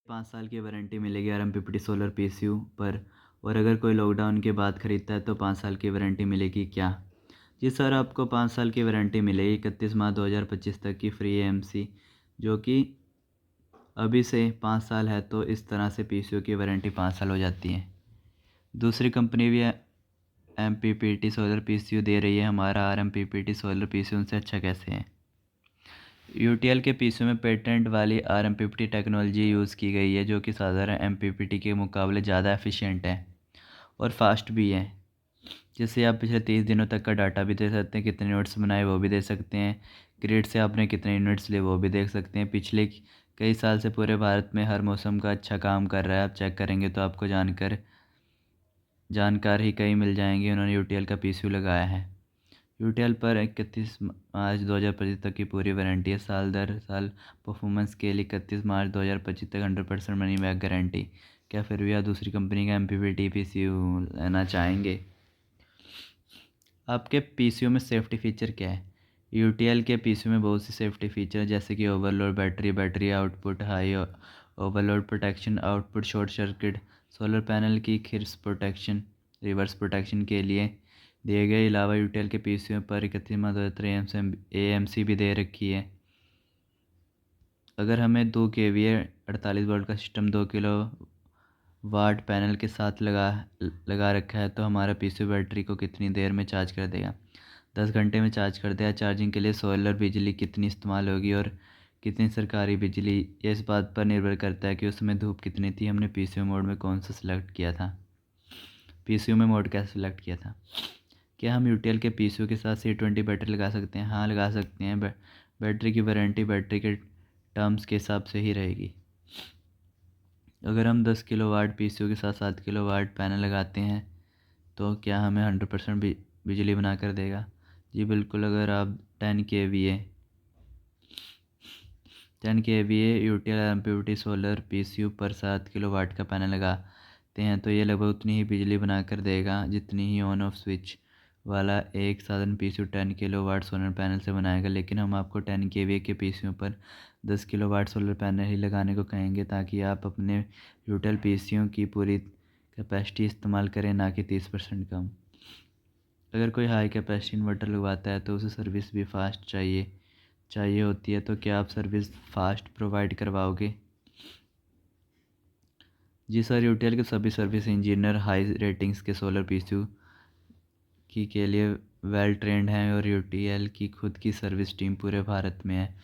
5 साल की वारंटी मिलेगी आरएमपीपीटी सोलर पीसीयू पर। और अगर कोई लॉकडाउन के बाद ख़रीदता है तो 5 साल की वारंटी मिलेगी क्या? जी सर, आपको 5 साल की वारंटी मिलेगी 31 मार्च 2025 तक की फ्री एएमसी, जो कि अभी से 5 साल है। तो इस तरह से पीसीयू की वारंटी 5 साल हो जाती है। दूसरी कंपनी भी एमपीपीटी सोलर पीसीयू दे रही है, हमारा आरएमपीपीटी सोलर पीसीयू उनसे अच्छा कैसे है? यूटीएल के पीसीयू में पेटेंट वाली आरएमपीपीटी टेक्नोलॉजी यूज़ की गई है, जो कि साधारण एमपीपीटी के मुकाबले ज़्यादा एफिशिएंट है और फास्ट भी है। जिससे आप पिछले 30 दिनों तक का डाटा भी दे सकते हैं, कितने यूनिट्स बनाए वो भी दे सकते हैं, ग्रिड से आपने कितने यूनिट्स लिए वो भी देख सकते हैं। पिछले कई साल से पूरे भारत में हर मौसम का अच्छा काम कर रहा है। आप चेक करेंगे तो आपको जानकार ही कई मिल जाएंगे। उन्होंने यूटीएल का पीसीयू लगाया है। यूटीएल पर 31 मार्च 2025 तक की पूरी वारंटी है। साल दर साल परफॉर्मेंस के लिए 31 मार्च 2025 तक 100% मनी बैक गारंटी। क्या फिर भी आप दूसरी कंपनी का एमपीपीटी पीसीयू लेना चाहेंगे? आपके पीसीयू में सेफ्टी फ़ीचर क्या है? यूटीएल के पीसीयू में बहुत सी सेफ्टी फ़ीचर हैं, जैसे कि overload battery output, high overload protection, output short circuit, solar panel की खिर्स प्रोटेक्शन, रिवर्स प्रोटेक्शन के लिए दिए गए। अलावा यूटीएल के पीसीयू पर 31 माह एएमसी भी दे रखी है। अगर हमें 2 केवीए 48 वोल्ट का सिस्टम 2 किलो वाट पैनल के साथ लगा रखा है, तो हमारा पीसीयू बैटरी को कितनी देर में चार्ज कर देगा? 10 घंटे में चार्ज कर देगा। चार्जिंग के लिए सोलर बिजली कितनी इस्तेमाल होगी और कितनी सरकारी बिजली, ये इस बात पर निर्भर करता है कि उस समय धूप कितनी थी। हमने पीसीयू मोड में कौन सा सिलेक्ट किया था? पीसीयू में मोड कैसे सिलेक्ट किया था? क्या हम यूटीएल के पीसीयू के साथ C20 बैटरी लगा सकते हैं? हाँ, लगा सकते हैं। बैटरी की वारंटी बैटरी के टर्म्स के हिसाब से ही रहेगी। अगर हम 10 किलो वाट पीसीयू के साथ 7 किलो वाट पैनल लगाते हैं तो क्या हमें 100% बिजली बना कर देगा? जी बिल्कुल। अगर आप 10 kVA UTL MPPT solar PCU पर 7 किलो वाट का पैनल लगाते हैं तो ये लगभग उतनी ही बिजली बना कर देगा जितनी ही ऑन ऑफ स्विच वाला एक साधारण PCU 10 kilowatt solar panel से बनाएगा। लेकिन हम आपको 10 kVA के पीसीयू पर 10 किलो वाट सोलर पैनल ही लगाने को कहेंगे, ताकि आप अपने यूटीएल पीसीयू की पूरी कैपेसिटी इस्तेमाल करें, ना कि 30% कम। अगर कोई हाई कैपेसिटी इन्वर्टर लगवाता है तो उसे सर्विस भी फास्ट चाहिए होती है, तो क्या आप सर्विस फास्ट प्रोवाइड करवाओगे? जी सर, यूटीएल के सभी सर्विस इंजीनियर हाई रेटिंग्स के सोलर पीसीयू के लिए वेल ट्रेंड हैं और यूटीएल की खुद की सर्विस टीम पूरे भारत में है।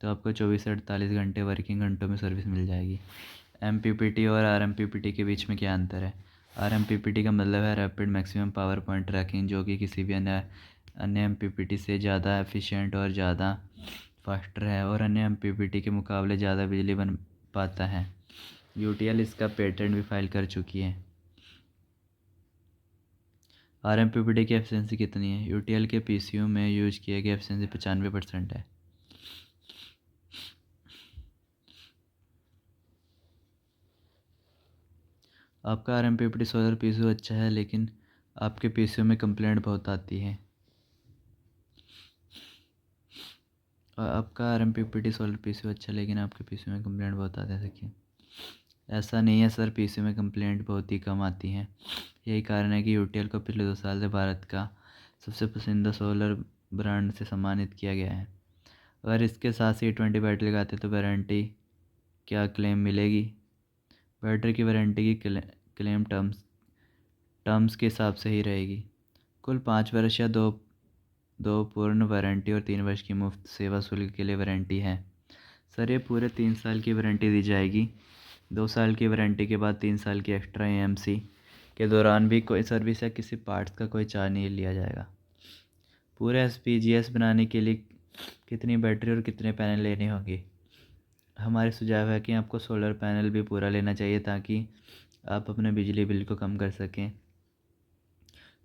तो आपको 24 से 48 घंटे वर्किंग घंटों में सर्विस मिल जाएगी। एमपीपीटी और आरएमपीपीटी के बीच में क्या अंतर है? आरएमपीपीटी का मतलब है rapid maximum power point tracking, जो कि किसी भी अन्य एमपीपीटी से ज़्यादा एफिशिएंट और ज़्यादा फास्टर है और अन्य एमपीपीटी के मुकाबले ज़्यादा बिजली बन पाता है। यूटीएल इसका पेटेंट भी फाइल कर चुकी है। आरएमपीपीटी की एफिशिएंसी कितनी है? यूटीएल के पीसीयू में यूज किए गए एफिशिएंसी 95% है। आपका आरएमपीपीटी सोलर पीसीयू अच्छा है, लेकिन आपके पीसीयू में कंप्लेंट बहुत आती है। आपका आरएमपीपीटी सोलर पीसीयू अच्छा है, लेकिन आपके पीसीयू में कंप्लेंट बहुत आते हैं। देखिए, ऐसा नहीं है सर, पीसीयू में कंप्लेंट बहुत ही कम आती हैं। यही कारण है कि यूटीएल को पिछले 2 साल से भारत का सबसे पसंदीदा सोलर ब्रांड से सम्मानित किया गया है। अगर इसके साथ C20 बैटरी लगाते तो वारंटी क्या क्लेम मिलेगी? बैटरी की वारंटी की क्लेम टर्म्स के हिसाब से ही रहेगी। कुल 5 वर्ष या दो पूर्ण वारंटी और 3 वर्ष की मुफ्त सेवा शुल्क के लिए वारंटी है। सर, ये पूरे 3 साल की वारंटी दी जाएगी। 2 साल की वारंटी के बाद 3 साल की एक्स्ट्रा एएमसी के दौरान भी कोई सर्विस या किसी पार्ट्स का कोई चार्ज नहीं लिया जाएगा। पूरे एसपीजीएस बनाने के लिए कितनी बैटरी और कितने पैनल लेने होंगे? हमारे सुझाव है कि आपको सोलर पैनल भी पूरा लेना चाहिए, ताकि आप अपने बिजली बिल को कम कर सकें।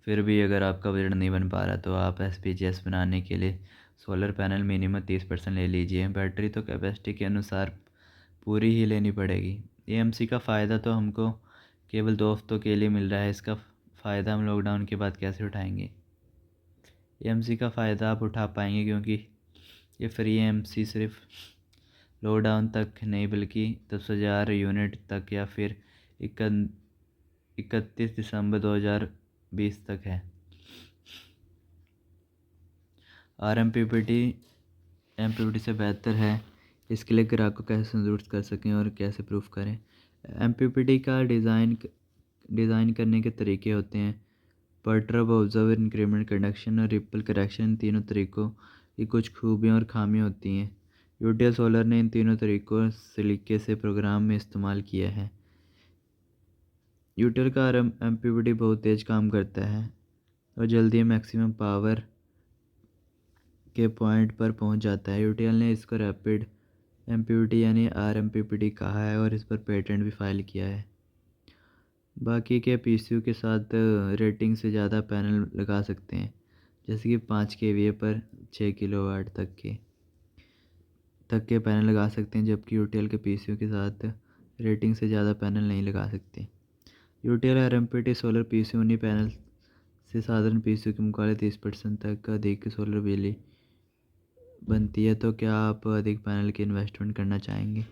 फिर भी अगर आपका बजट नहीं बन पा रहा तो आप एसपीजीएस बनाने के लिए सोलर पैनल मिनिमम 30% ले लीजिए। बैटरी तो कैपेसिटी के अनुसार पूरी ही लेनी पड़ेगी। एएमसी का फ़ायदा तो हमको केवल 2 हफ्तों के लिए मिल रहा है, इसका फ़ायदा हम लॉकडाउन के बाद कैसे उठाएंगे? एएमसी का फ़ायदा आप उठा पाएंगे, क्योंकि ये फ्री एएमसी सिर्फ लॉकडाउन तक नहीं बल्कि 10,000 यूनिट तक या फिर 31 दिसंबर 2020 तक है। R M P P T से बेहतर है, इसके लिए ग्राहक को कैसे संतुष्ट कर सकें और कैसे प्रूफ करें। एम पी पी टी का डिज़ाइन करने के तरीके होते हैं। परटर्ब, ऑब्जर्वर, इंक्रीमेंट, कंडक्शन और रिपल करेक्शन, इन तीनों तरीक़ों की कुछ खूबियाँ और खामियाँ होती हैं। यूटीएल सोलर ने इन तीनों तरीक़ों सलीके से प्रोग्राम में इस्तेमाल किया है। यूटीएल का एम पी पी टी बहुत तेज़ काम करता है और जल्दी मैक्सिमम पावर के पॉइंट पर पहुंच जाता है। यूटीएल ने इसको rapid M P P T यानी R M P P T कहा है और इस पर पेटेंट भी फाइल किया है। बाकी के पीसीयू के साथ रेटिंग से ज़्यादा पैनल लगा सकते हैं, जैसे कि 5 kVA पर 6 किलोवाट तक के पैनल लगा सकते हैं, जबकि यूटीएल के पीसीयू के साथ रेटिंग से ज़्यादा पैनल नहीं लगा सकते। यूटीएल आरएमपीटी सोलर पीसीयू उन्हीं पैनल से साधारण पीसीयू के मुकाबले 30% तक अधिक सोलर बिजली बनती है। तो क्या आप अधिक पैनल की इन्वेस्टमेंट करना चाहेंगे?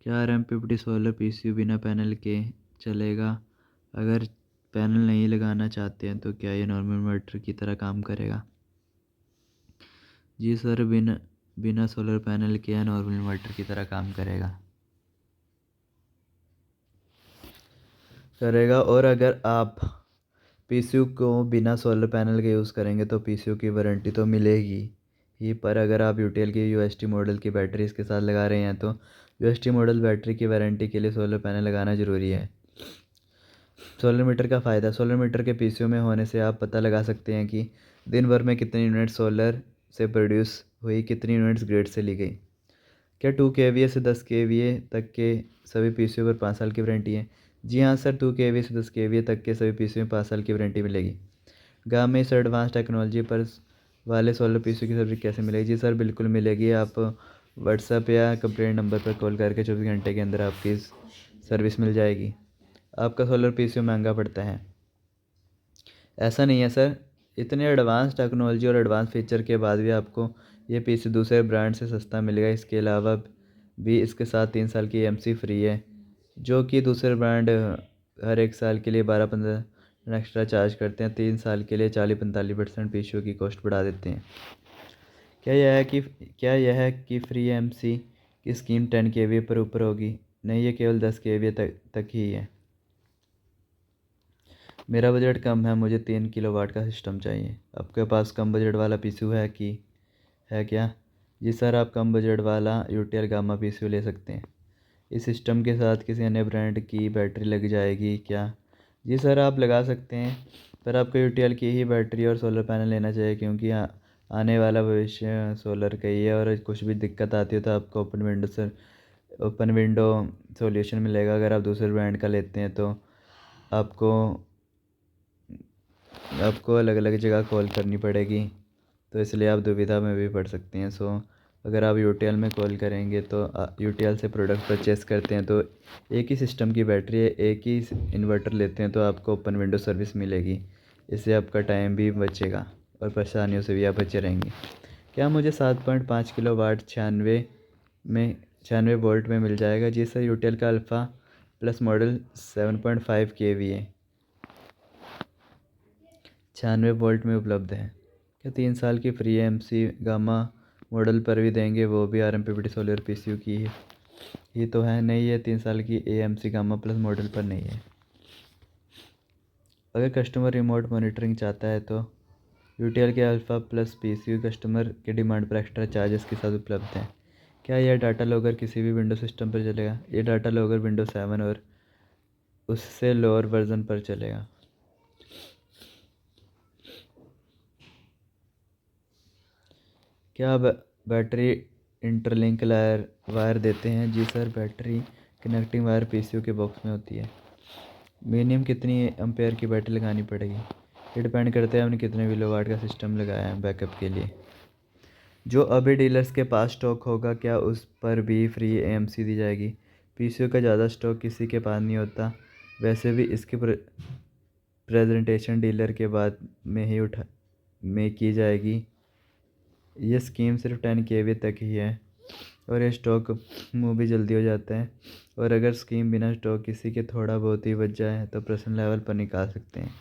क्या आरएमपीटी सोलर पीसीयू बिना पैनल के चलेगा? अगर पैनल नहीं लगाना चाहते हैं तो क्या ये नॉर्मल इन्वर्टर की तरह काम करेगा? जी सर, बिना सोलर पैनल के या नॉर्मल इन्वर्टर की तरह काम करेगा। और अगर आप पीसीयू को बिना सोलर पैनल के यूज़ करेंगे तो पीसीयू की वारंटी तो मिलेगी ही, पर अगर आप यूटीएल की यूएसटी मॉडल की बैटरी इसके साथ लगा रहे हैं तो यूएसटी मॉडल बैटरी की वारंटी के लिए सोलर पैनल लगाना ज़रूरी है। सोलर मीटर का फ़ायदा। सोलर मीटर के पीसीयू में होने से आप पता लगा सकते हैं कि दिन भर में कितनी यूनिट सोलर से प्रोड्यूस हुई, कितनी यूनिट्स ग्रिड से ली गई। क्या 2 kVA से 10 kVA तक के सभी पीसीयू पर 5 साल की वारंटी है? जी हाँ सर, 2 kVA से 10 kVA तक के सभी पीसीयू में 5 साल की वारंटी मिलेगी। गाँव में इस एडवांस टेक्नोलॉजी पर वाले सोलर पीसीयू की सर्विस कैसे मिलेगी? जी सर, बिल्कुल मिलेगी। आप व्हाट्सएप या कंप्लेंट नंबर पर कॉल करके 24 घंटे के अंदर आपकी सर्विस मिल जाएगी। आपका सोलर पीसीयू महंगा पड़ता है? ऐसा नहीं है सर, इतने एडवांस टेक्नोलॉजी और एडवांस फीचर के बाद भी आपको ये पीसी दूसरे ब्रांड से सस्ता मिलेगा। इसके अलावा भी इसके साथ 3 साल की EMC फ्री है, जो कि दूसरे ब्रांड हर 1 साल के लिए 12-15 एक्स्ट्रा चार्ज करते हैं। 3 साल के लिए 40-45% पीसीयू की कॉस्ट बढ़ा देते हैं। क्या यह है कि फ्री EMC की स्कीम 10 kVA पर ऊपर होगी? नहीं, ये केवल 10 kVA तक ही है। मेरा बजट कम है, मुझे 3 किलोवाट का सिस्टम चाहिए। आपके पास कम बजट वाला पीसीयू है क्या? जी सर, आप कम बजट वाला यूटीएल गामा पीसीयू ले सकते हैं। इस सिस्टम के साथ किसी अन्य ब्रांड की बैटरी लग जाएगी क्या? जी सर, आप लगा सकते हैं, पर आपको यूटीएल की ही बैटरी और सोलर पैनल लेना चाहिए, क्योंकि आने वाला भविष्य सोलर का ही है। और कुछ भी दिक्कत आती है तो आपको ओपन विंडो सॉल्यूशन मिलेगा। अगर आप दूसरे ब्रांड का लेते हैं तो आपको अलग अलग जगह कॉल करनी पड़ेगी, तो इसलिए आप दुविधा में भी पड़ सकते हैं। अगर आप यूटीएल में कॉल करेंगे तो यूटीएल से प्रोडक्ट परचेस करते हैं तो एक ही सिस्टम की बैटरी है, एक ही इन्वर्टर लेते हैं तो आपको ओपन विंडो सर्विस मिलेगी। इससे आपका टाइम भी बचेगा और परेशानियों से भी आप बचे रहेंगे। क्या मुझे 7.5 किलोवाट 96 वोल्ट में मिल जाएगा? जी सर, यूटीएल का alpha plus model 7.5 kVA 96 volt में उपलब्ध है। क्या 3 साल की फ्री EMC गामा मॉडल पर भी देंगे, वो भी आरएमपीपीटी सोलर पीसीयू की ही तो है? नहीं, ये 3 साल की EMC गामा प्लस मॉडल पर नहीं है। अगर कस्टमर रिमोट मॉनिटरिंग चाहता है तो यूटीएल के अल्फ़ा प्लस पीसीयू कस्टमर के डिमांड पर एक्स्ट्रा चार्जेस के साथ उपलब्ध है। क्या यह डाटा लॉगर किसी भी विंडो सिस्टम पर चलेगा? ये डाटा लॉगर विंडो 7 और उससे लोअर वर्जन पर चलेगा। क्या बैटरी इंटरलिंक वायर देते हैं? जी sir, battery connecting wire PCU के बॉक्स में होती है। मिनिमम कितनी एम्पेयर की बैटरी लगानी पड़ेगी? ये डिपेंड करता है हमने कितने किलोवाट का सिस्टम लगाया है बैकअप के लिए। जो अभी डीलर्स के पास स्टॉक होगा, क्या उस पर भी फ्री EMC दी जाएगी? पीसीयू का ज़्यादा स्टॉक किसी के पास नहीं होता। वैसे भी इसकी प्रेजेंटेशन डीलर के बाद में की जाएगी। ये स्कीम सिर्फ 10 kVA तक ही है। और ये स्टॉक मूव भी जल्दी हो जाता है। और अगर स्कीम बिना स्टॉक किसी के थोड़ा बहुत ही बच जाए तो पर्सनल लेवल पर निकाल सकते हैं।